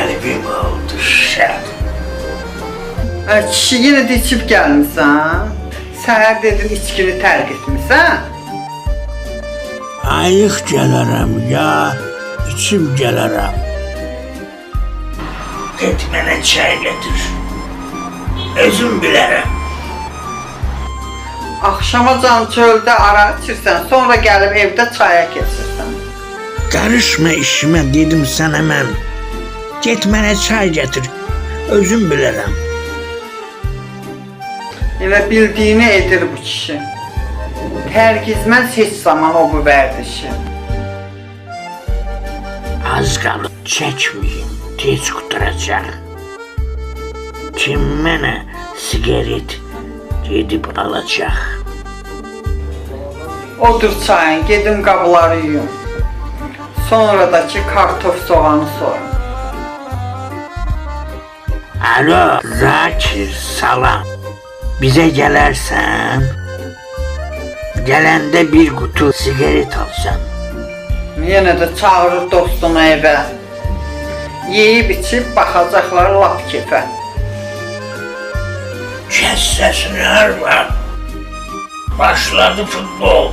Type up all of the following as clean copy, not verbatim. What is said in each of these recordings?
Qəlbim oldu şad. Kişi yenə də içib gəlmisən? Səhər dedin içkini tərk etmisən? Ayıq gələrəm ya, içib gələrəm. Get mənə çay gətir. Özüm bilərəm. Axşamacan çöldə ara içirsən, sonra gəlib evdə çaya keçirsən. Qarışma işimə dedim sənə mən. Get mənə çay gətir. Özüm bilərəm. Elə bildiyini edir bu kişi. Tərgizməz heç zaman o bu vərdişi. Az qalıb çəkməyim, tez qutaracaq. Kim mənə sigaret gedib alacaq? Odur çayın, gedin qabları yuyun. Sonradakı kartof soğanı soyun. Alo, Zakir, salam. Bizə gələrsən, gələndə bir qutu sigaret alsan. Yenə də çağırır dostunu evə. Yeyib içib baxacaqlar lap kefə. Kəs səsini arvad. Başladı futbol.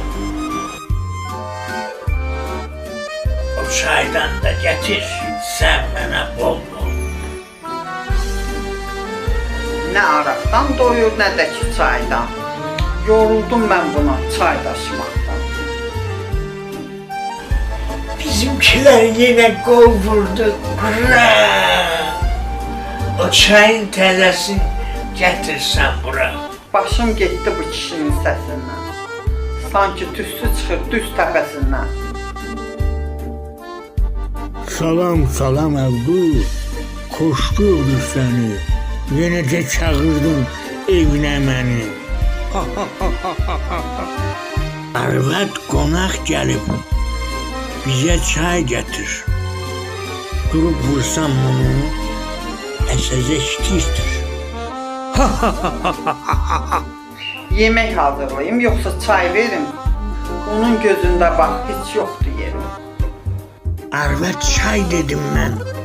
O çaydan da gətir, sən mənə bol bol. Nə araqdan doyur, nə də ki çaydan. Yoruldum mən buna çay daşımaqdan. Bizimkiler yine gol vurdu. Hurra! O çayın təzəsini gətirsən bura. Başım getdi bu kişinin səsindən. Sanki tüstü çıxır düz təpəsindən. Salam, salam Əbdu. Xoş gördük səni. Yenə də çağırdın evinə məni. Arvad qonaq gəlib. Bizə çay gətir. Durub vursam bunu, əsəzə iştir. Yemək hazırlayayım, yoxsa çay verim. Onun gözündə bax, heç yoxdur yerim. Arvad çay dedim mən.